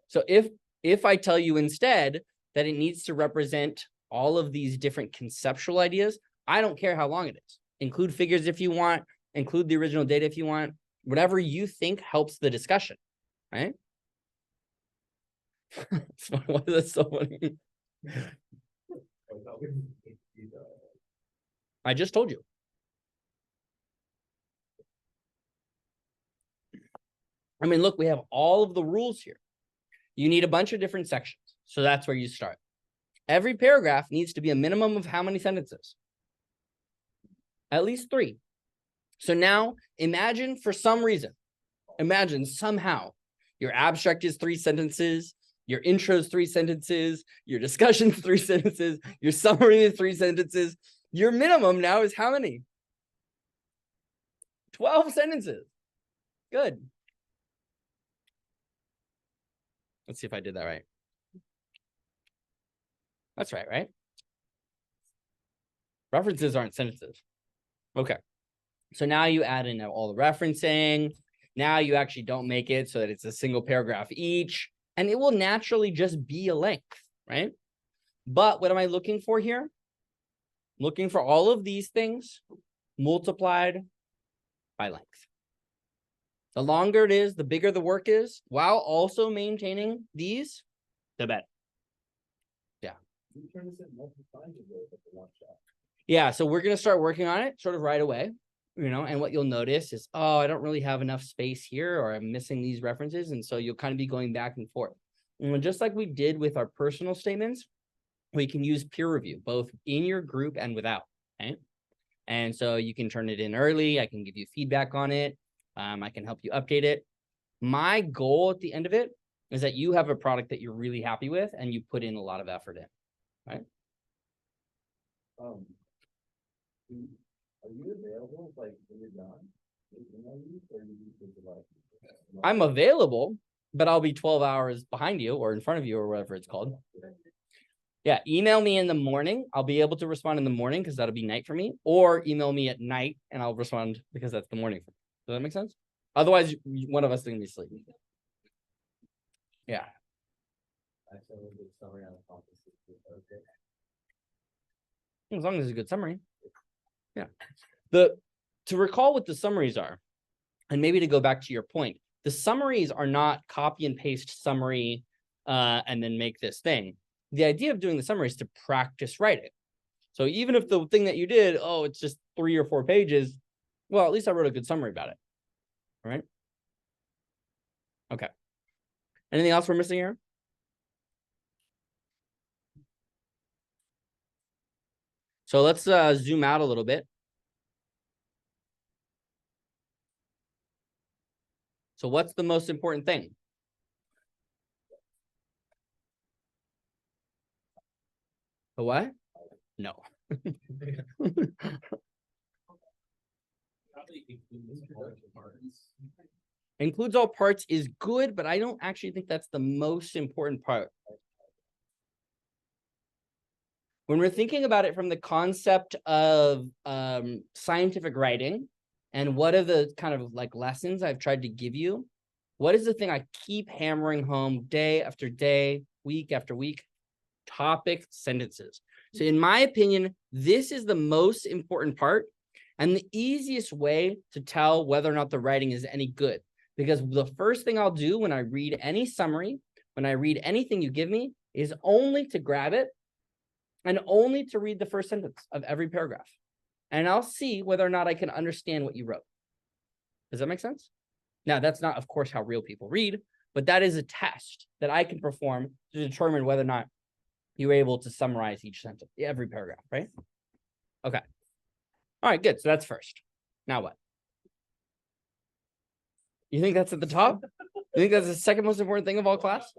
So if I tell you instead that it needs to represent all of these different conceptual ideas, I don't care how long it is. Include figures if you want, include the original data if you want, whatever you think helps the discussion, right? Why is that so funny? I just told you. I mean, look, we have all of the rules here. You need a bunch of different sections. So that's where you start. Every paragraph needs to be a minimum of how many sentences? At least 3. So now imagine for some reason, imagine somehow your abstract is 3 sentences, your intro is 3 sentences, your discussion is 3 sentences, your summary is 3 sentences. Your minimum now is how many? 12 sentences. Good. Let's see if I did that right. That's right, right? References aren't sentences. Okay. So now you add in all the referencing. Now you actually don't make it so that it's a single paragraph each, and it will naturally just be a length, right? But what am I looking for here? Looking for all of these things multiplied by length. The longer it is, the bigger the work is, while also maintaining these, the better. Yeah. You turn this in multiple times a day at the one shot. Yeah, so we're going to start working on it sort of right away, you know, and what you'll notice is, oh, I don't really have enough space here, or I'm missing these references. And so you'll kind of be going back and forth. And just like we did with our personal statements, we can use peer review, both in your group and without, okay? And so you can turn it in early. I can give you feedback on it. I can help you update it. My goal at the end of it is that you have a product that you're really happy with and you put in a lot of effort in, right? Are you available like when you're done? I'm available, but I'll be 12 hours behind you or in front of you or whatever it's called. Yeah, email me in the morning. I'll be able to respond in the morning because that'll be night for me, or email me at night and I'll respond because that's the morning for me. Does that make sense? Otherwise, one of us is going to be sleeping. Yeah. As long as it's a good summary. Yeah. To to recall what the summaries are, and maybe to go back to your point, the summaries are not copy and paste summary and then make this thing. The idea of doing the summary is to practice writing. So even if the thing that you did, oh, it's just 3 or 4 pages, well, at least I wrote a good summary about it. All right. Okay. Anything else we're missing here? So let's zoom out a little bit. So what's the most important thing? The what? No. Probably includes all parts. Includes all parts is good, but I don't actually think that's the most important part. When we're thinking about it from the concept of scientific writing, and what are the kind of like lessons I've tried to give you, what is the thing I keep hammering home day after day, week after week? Topic sentences. So in my opinion, this is the most important part and the easiest way to tell whether or not the writing is any good. Because the first thing I'll do when I read any summary, when I read anything you give me, is only to grab it and only to read the first sentence of every paragraph. And I'll see whether or not I can understand what you wrote. Does that make sense? Now, that's not, of course, how real people read, but that is a test that I can perform to determine whether or not you're able to summarize each sentence, every paragraph, right? Okay. All right, good. So that's first. Now what? You think that's at the top? You think that's the second most important thing of all class?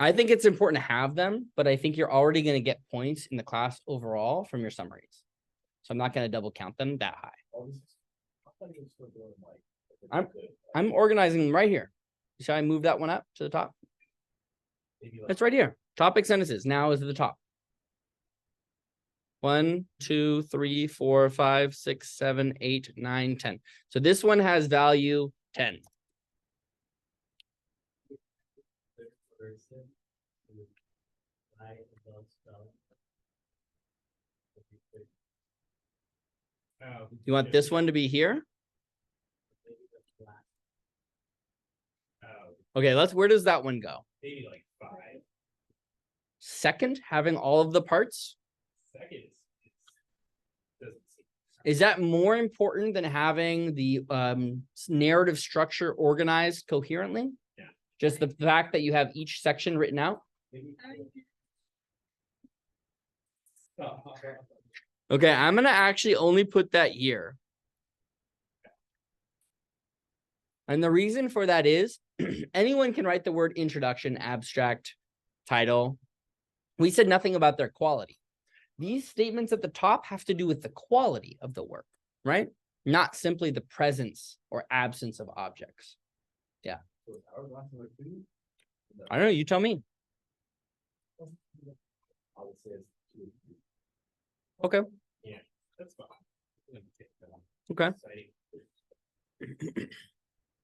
I think it's important to have them, but I think you're already going to get points in the class overall from your summaries. So I'm not going to double count them that high. I'm organizing them right here. Shall I move that one up to the top? It's right here. Topic sentences now is at the top. 1, 2, 3, 4, 5, 6, 7, 8, 9, 10. So this one has value 10. You want this one to be here? Okay, where does that one go? Maybe like 5. Second, having all of the parts? Second doesn't seem. Is that more important than having the narrative structure organized coherently? Yeah. Just the fact that you have each section written out? Okay, I'm going to actually only put that here. And the reason for that is anyone can write the word introduction, abstract, title. We said nothing about their quality. These statements at the top have to do with the quality of the work, right? Not simply the presence or absence of objects. Yeah. I don't know. You tell me. Okay. Yeah, that's fine. Okay.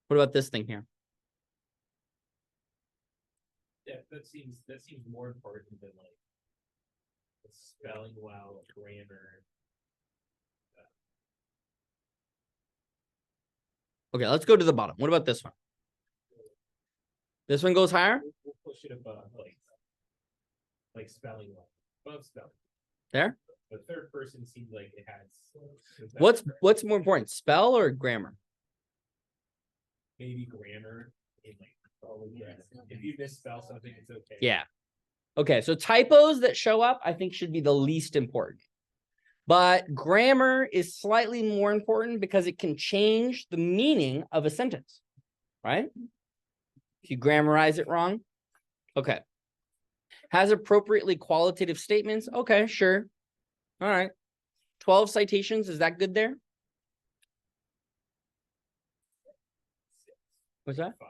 What about this thing here? Yeah, that seems more important than like the spelling well, grammar. Okay, let's go to the bottom. What about this one? This one goes higher? We'll push it above like spelling well, above spelling. There? The third person seems like it has. What's more important, spell or grammar? Maybe grammar in like if you misspell something, it's okay. Yeah. Okay, so typos that show up, I think should be the least important. But grammar is slightly more important because it can change the meaning of a sentence, right? If you grammarize it wrong. Okay. Has appropriately qualitative statements. Okay, sure. All right. 12 citations. Is that good there? What's that? 5.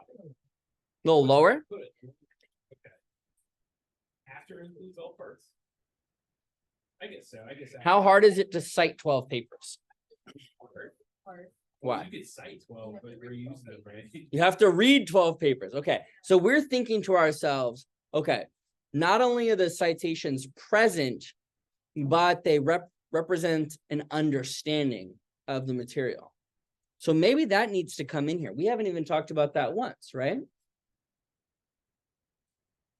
A little lower? Good. Okay. After includes all parts. I guess so. How hard is it to cite 12 papers? Hard. Why? You could cite 12, but we're using them, right? You have to read 12 papers. Okay. So we're thinking to ourselves, okay, not only are the citations present, but they represent an understanding of the material. So maybe that needs to come in here. We haven't even talked about that once, right?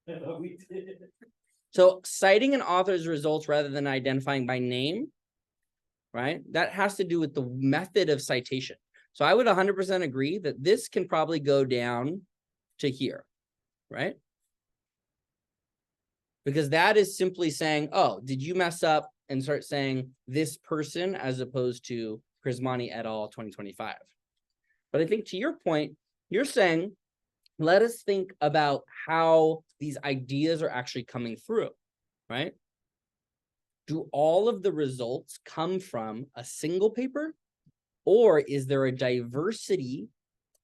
We did. So citing an author's results rather than identifying by name, right? That has to do with the method of citation. So I would 100% agree that this can probably go down to here, right? Because that is simply saying, oh, did you mess up, and start saying this person as opposed to Prismani et al. 2025. But I think to your point, you're saying, let us think about how these ideas are actually coming through, right? Do all of the results come from a single paper, or is there a diversity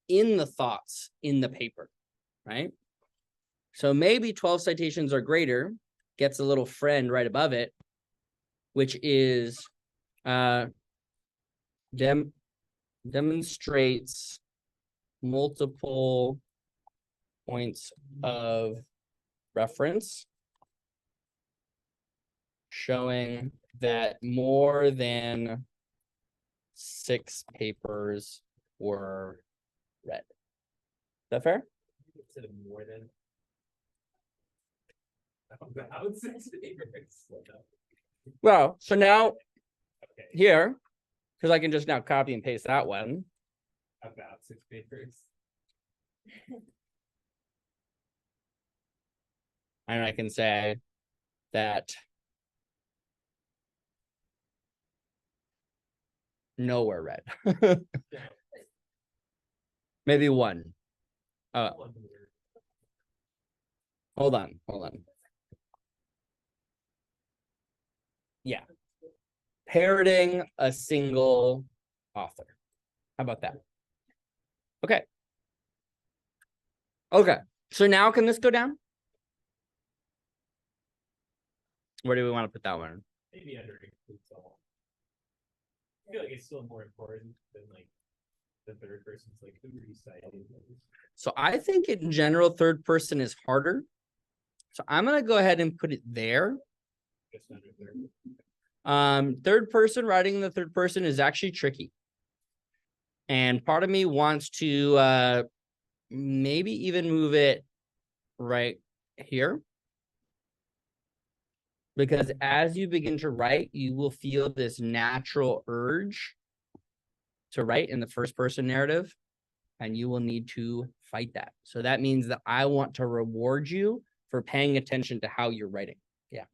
in the thoughts in the paper, right? So maybe 12 citations or greater gets a little friend right above it, which is demonstrates multiple points of reference, showing that more than 6 papers were read. Is that fair? Instead of more than. About 6 papers. Well, so now Okay, here, because I can just now copy and paste that one. about 6 papers. And I can say that nowhere read. Maybe one. Hold on. Yeah. Parroting a single author. How about that? Okay. Okay. So now can this go down? Where do we want to put that one? Maybe under includes all. I feel like it's still more important than like the third person's like who are you citing? So I think in general, third person is harder. So I'm going to go ahead and put it there. Just under third. Third person, writing in the third person is actually tricky. And part of me wants to maybe even move it right here. Because as you begin to write, you will feel this natural urge to write in the first person narrative, and you will need to fight that. So that means that I want to reward you for paying attention to how you're writing. Yeah.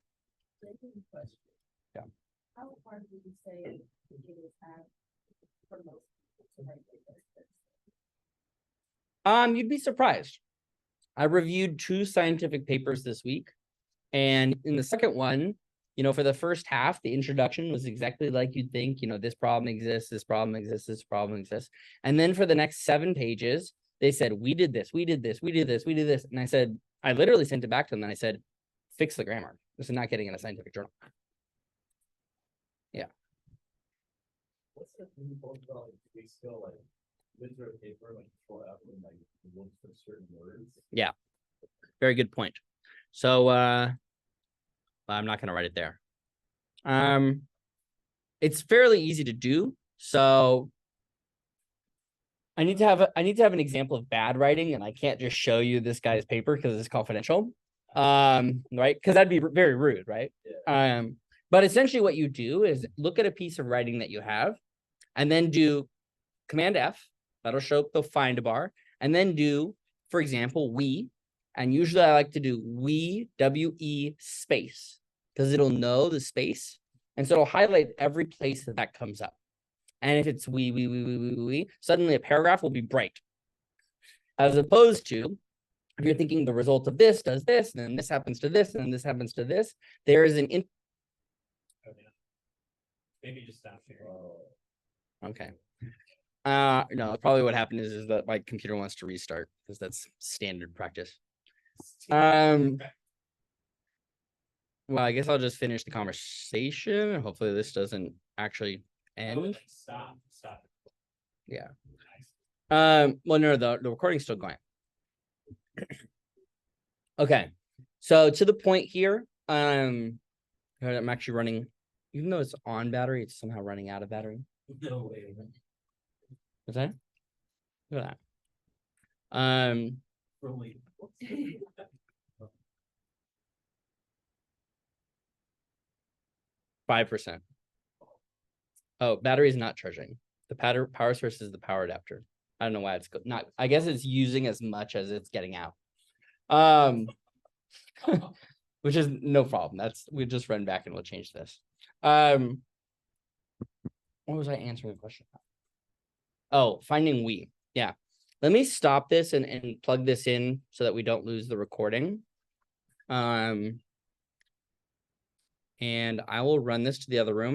Yeah. How hard would you say it is for most to write like this? You'd be surprised. I reviewed 2 scientific papers this week. And in the second one, for the first half, the introduction was exactly like you'd think, this problem exists, this problem exists, this problem exists. And then for the next 7 pages, they said, we did this, we did this, we did this, we did this. And I said, I literally sent it back to them and I said, fix the grammar. This is not getting in a scientific journal. Yeah. What's the thing about, do we still like, literary paper, like, throw out and like, look for certain words? Yeah. Very good point. So, I'm not going to write it there. It's fairly easy to do. So I need to have an example of bad writing, and I can't just show you this guy's paper because it's confidential. Right? Because that'd be very rude, right? Yeah. But essentially what you do is look at a piece of writing that you have and then do Command F, that'll show the find bar, and then do, for example, we, and usually I like to do we, W-E space, because it'll know the space. And so it'll highlight every place that comes up. And if it's we, suddenly a paragraph will be bright. As opposed to, if you're thinking the result of this does this, and then this happens to this, and then this happens to this, there is an Oh, yeah. Maybe just stop here. okay. No, probably what happened is that my computer wants to restart because that's standard practice. Well, I guess I'll just finish the conversation. Hopefully this doesn't actually end. Stop. Yeah. Well, no, the recording's still going. Okay. So to the point here, I'm actually running, even though it's on battery, it's somehow running out of battery. No way. Is that? Look at that. Really? 5%. Oh, battery is not charging. The power source is the power adapter. I don't know why it's not. I guess it's using as much as it's getting out. Which is no problem. We just run back and we'll change this. What was I answering the question about? Oh, finding we. Yeah. Let me stop this and plug this in so that we don't lose the recording. And I will run this to the other room. And